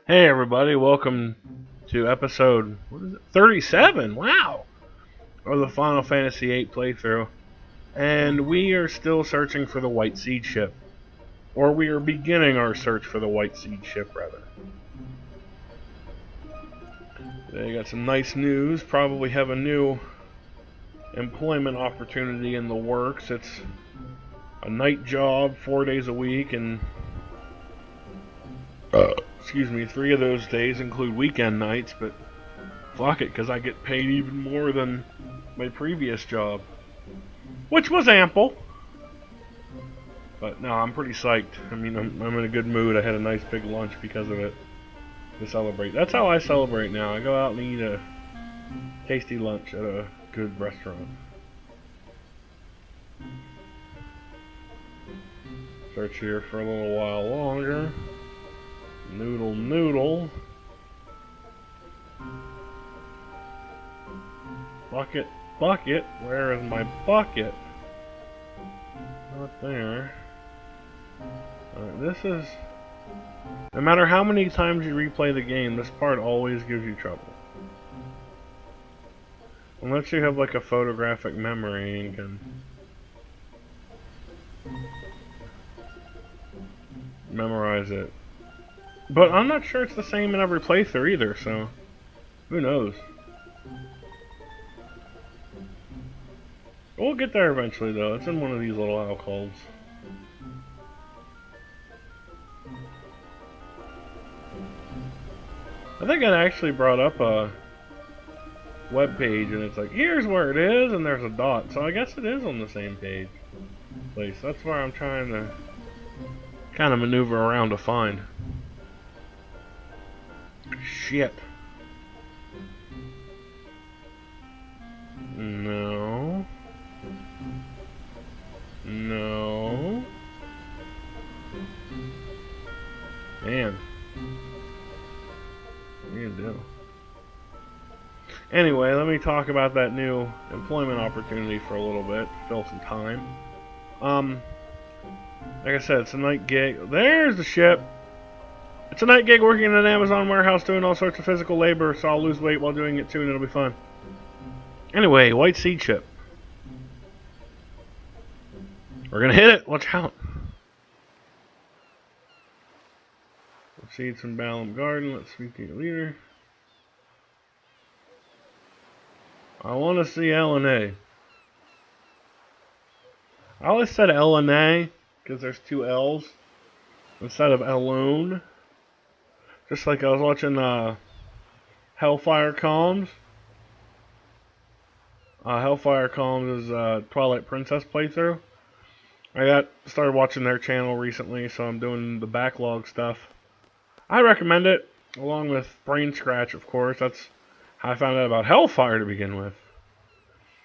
Hey everybody, welcome to episode 37, wow, of the Final Fantasy VIII playthrough. And we are still searching for the White Seed ship. Or we are beginning our search for the White Seed ship, rather. They got some nice news, probably have a new employment opportunity in the works. It's a night job, 4 days a week, and excuse me, 3 of those days include weekend nights, but fuck it, because I get paid even more than my previous job, which was ample. But no, I'm pretty psyched. I mean, I'm in a good mood. I had a nice big lunch because of it to celebrate. That's how I celebrate now. I go out and eat a tasty lunch at a good restaurant. Search here for a little while longer. Noodle. Bucket. Where is my bucket? Not there. This is... No matter how many times you replay the game, this part always gives you trouble. Unless you have like a photographic memory and can memorize it. But I'm not sure it's the same in every playthrough either, so who knows. We'll get there eventually though. It's in one of these little alcoves. I think I actually brought up a web page and it's like, here's where it is, and there's a dot. So I guess it is on the same place. That's where I'm trying to kind of maneuver around to find. Shit. No. Man. What are you gonna do? Anyway, let me talk about that new employment opportunity for a little bit. Fill some time. Like I said, it's a night gig. There's the ship. It's a night gig working in an Amazon warehouse doing all sorts of physical labor, so I'll lose weight while doing it too, and it'll be fun. Anyway, White Seed ship. We're gonna hit it. Watch out. Seeds from Balam Garden. Let's speak to your leader. I want to see LNA. I always said LNA because there's 2 L's instead of alone. Just like I was watching Hellfire Calms. Hellfire Calms is Twilight Princess playthrough. I started watching their channel recently, so I'm doing the backlog stuff. I recommend it, along with Brain Scratch, of course. That's how I found out about Hellfire to begin with.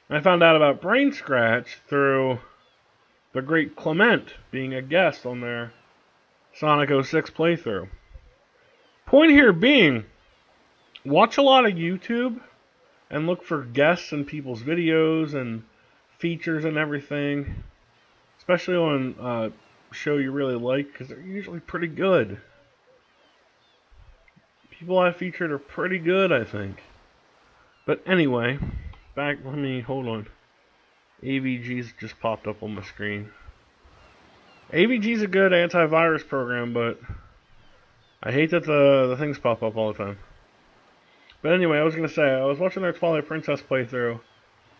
I found out about Brain Scratch through the great Clement being a guest on their Sonic 06 playthrough. Point here being, watch a lot of YouTube and look for guests in people's videos and features and everything, especially on a show you really like, because they're usually pretty good. People I featured are pretty good, I think. But anyway, hold on. AVG's just popped up on my screen. AVG's a good antivirus program, but I hate that the things pop up all the time. But anyway, I was gonna say, I was watching their Twilight Princess playthrough,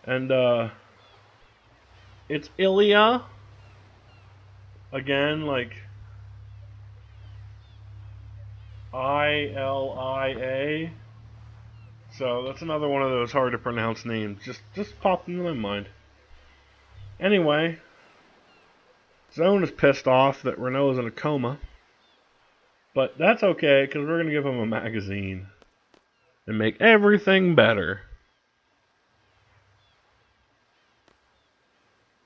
and it's Ilia. Again, like Ilia. So that's another one of those hard to pronounce names. Just popped into my mind. Anyway, Zone is pissed off that Renault is in a coma. But that's okay, because we're going to give him a magazine and make everything better.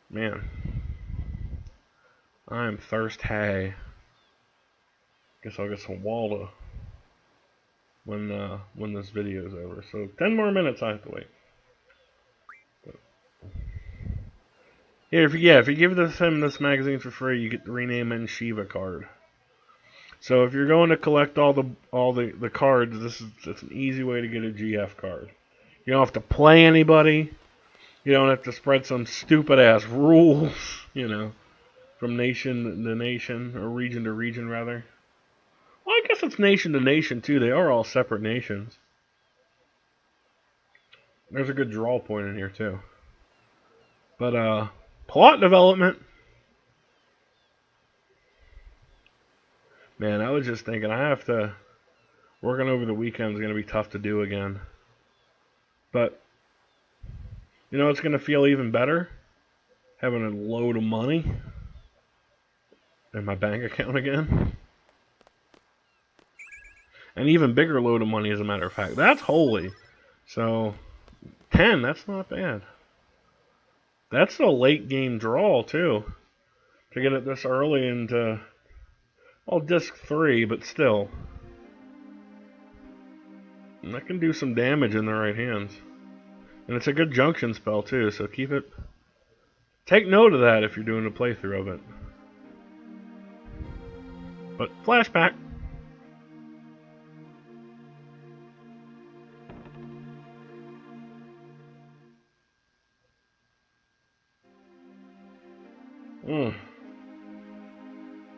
Man, I'm thirsty. Guess I'll get some water when this video's over. So 10 more minutes I have to wait. Here, if you give him this magazine for free, you get the rename in Shiva card. So if you're going to collect all the cards, it's an easy way to get a GF card. You don't have to play anybody. You don't have to spread some stupid ass rules, from nation to nation, or region to region rather. Well, I guess it's nation to nation too. They are all separate nations. There's a good draw point in here too. But plot development. Man, I was just thinking I have to working over the weekend is going to be tough to do again. But it's going to feel even better having a load of money in my bank account again. An even bigger load of money, as a matter of fact. That's holy. So 10, that's not bad. That's a late game draw too. To get it this early into, well, disc 3, but still. And that can do some damage in the right hands. And it's a good junction spell too, so keep it. Take note of that if you're doing a playthrough of it. But flashback.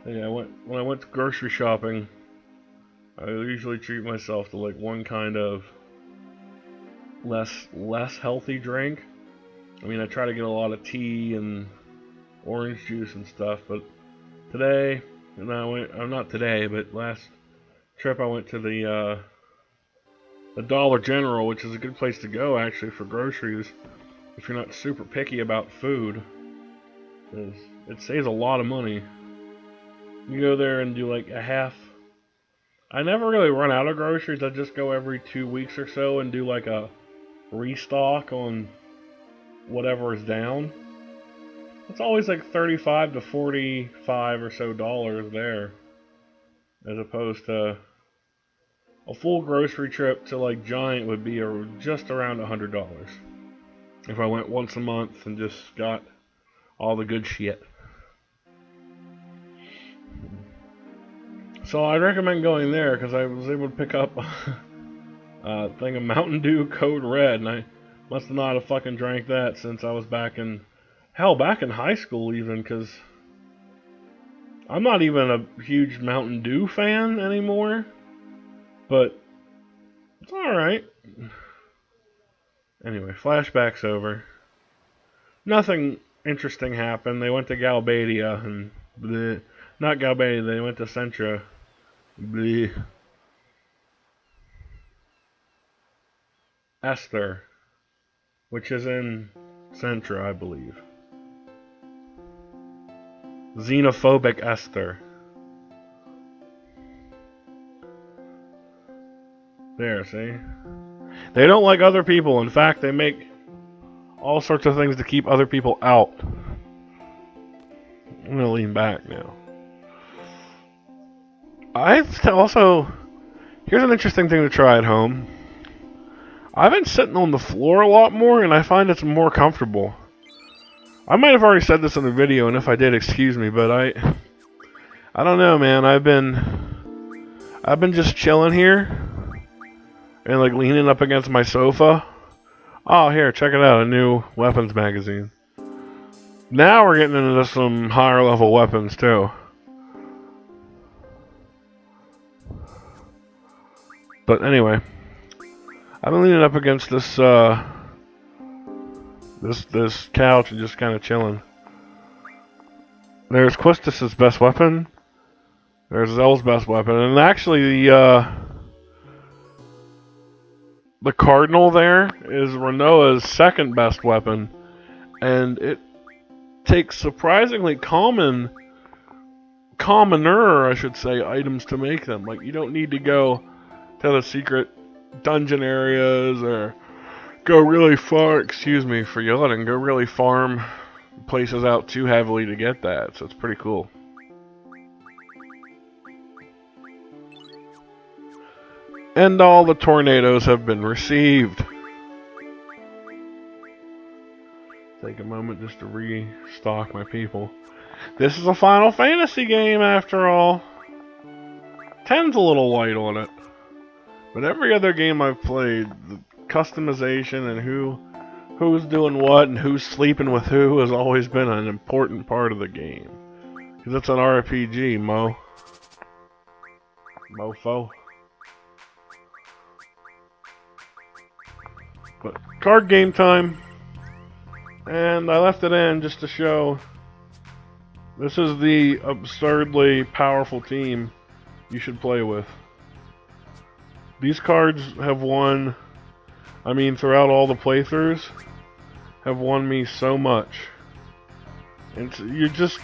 Yeah, when I went grocery shopping, I usually treat myself to like one kind of less healthy drink. I mean, I try to get a lot of tea and orange juice and stuff, but today, not today, but last trip I went to the Dollar General, which is a good place to go actually for groceries if you're not super picky about food. It saves a lot of money. You go there and do like a half. I never really run out of groceries. I just go every 2 weeks or so and do like a restock on whatever is down. It's always like 35 to 45 or so dollars there, as opposed to a full grocery trip to like Giant would be just around $100 if I went once a month and just got all the good shit. So I recommend going there because I was able to pick up a thing of Mountain Dew Code Red, and I must have not have fucking drank that since I was back in high school even, because I'm not even a huge Mountain Dew fan anymore, but it's alright. Anyway, flashback's over. Nothing interesting happened. They went to Galbadia, and bleh. Not Galbadia, they went to Centra. Bleh. Esther, which is in Centra, I believe. Xenophobic Esther. There, see? They don't like other people. In fact, they make all sorts of things to keep other people out. I'm gonna lean back now. Here's an interesting thing to try at home. I've been sitting on the floor a lot more, and I find it's more comfortable. I might have already said this in the video, and if I did, excuse me, but I don't know, man. I've been just chilling here and like leaning up against my sofa. Oh, here, check it out, a new weapons magazine. Now we're getting into some higher level weapons too. But anyway, I've been leaning up against this this couch and just kind of chilling. There's Quistis's best weapon. There's Zell's best weapon, and actually the Cardinal there is Renoa's second best weapon, and it takes surprisingly commoner, I should say, items to make them. Like, you don't need to go to the secret dungeon areas or go really far, excuse me for yelling, go really farm places out too heavily to get that, so it's pretty cool. And all the tornadoes have been received. Take a moment just to restock my people. This is a Final Fantasy game after all. 10's a little light on it. But every other game I've played, the customization and who's doing what and who's sleeping with who has always been an important part of the game. Because it's an RPG, mofo. But card game time. And I left it in just to show this is the absurdly powerful team you should play with. These cards have won, I mean, throughout all the playthroughs, have won me so much. And so you just,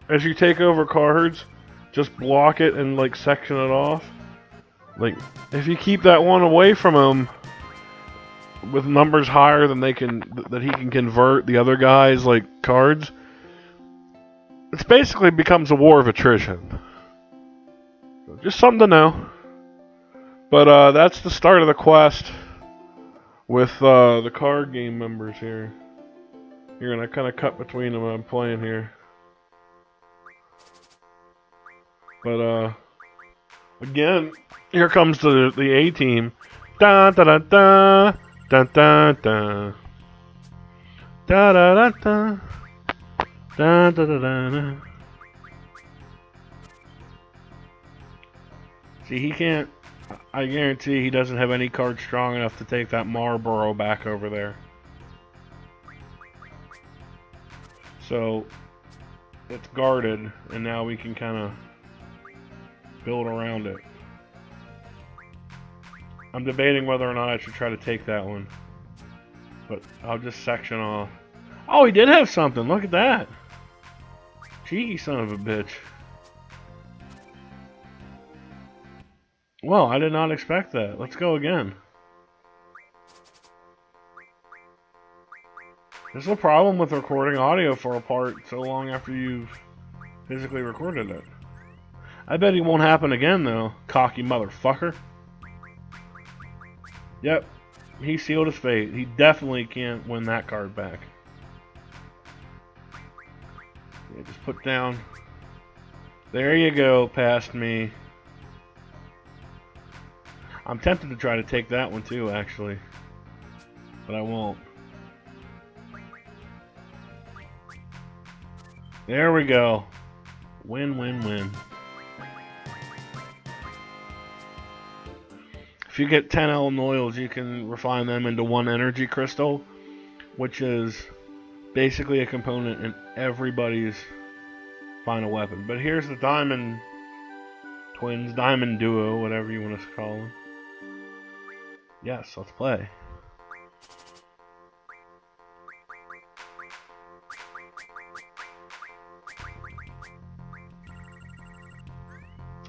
as you take over cards, just block it and like section it off. Like, if you keep that one away from him with numbers higher than that he can convert the other guy's like cards, it basically becomes a war of attrition. So just something to know. But that's the start of the quest with the card game members here. Here, and I kind of cut between them. I'm playing here. But again, here comes the A team. Da da da da da da da da da da da da da da da. See, he can't. I guarantee he doesn't have any card strong enough to take that Marlboro back over there. So it's guarded, and now we can kind of build around it. I'm debating whether or not I should try to take that one, but I'll just section off. Oh, he did have something. Look at that. Cheeky son of a bitch. Well, I did not expect that. Let's go again. There's a problem with recording audio for a part so long after you've physically recorded it. I bet it won't happen again, though. Cocky motherfucker. Yep. He sealed his fate. He definitely can't win that card back. Yeah, just put down. There you go, past me. I'm tempted to try to take that one too, actually. But I won't. There we go. Win, win, win. If you get 10 element oils, you can refine them into 1 energy crystal, which is basically a component in everybody's final weapon. But here's the Diamond Twins, Diamond Duo, whatever you want to call them. Yes, let's play.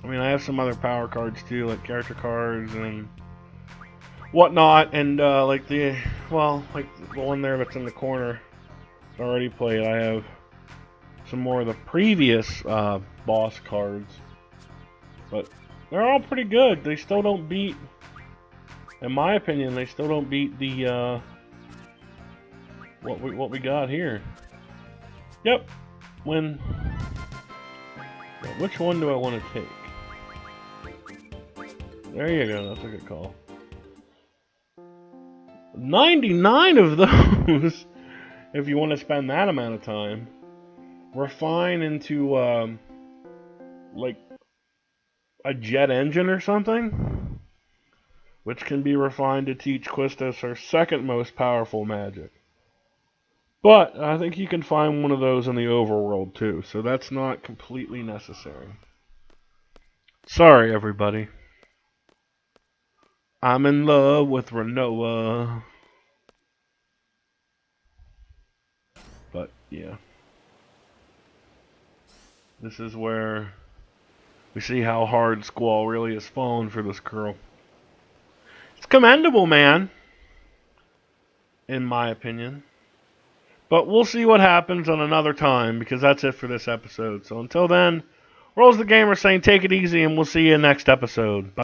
I mean, I have some other power cards too, like character cards and whatnot, and like the one there that's in the corner I already played. I have some more of the previous boss cards, but they're all pretty good. They still don't beat, in my opinion, they still don't beat the what we got here. Yep. When which one do I want to take? There you go. That's a good call. 99 of those. If you want to spend that amount of time, refine into like a jet engine or something, which can be refined to teach Quistis her second most powerful magic. But I think you can find one of those in the overworld too, so that's not completely necessary. Sorry, everybody. I'm in love with Renoa. But, yeah. This is where we see how hard Squall really has fallen for this girl. It's commendable, man. In my opinion. But we'll see what happens on another time, because that's it for this episode. So until then, RowlesTheGamer saying take it easy, and we'll see you next episode. Bye.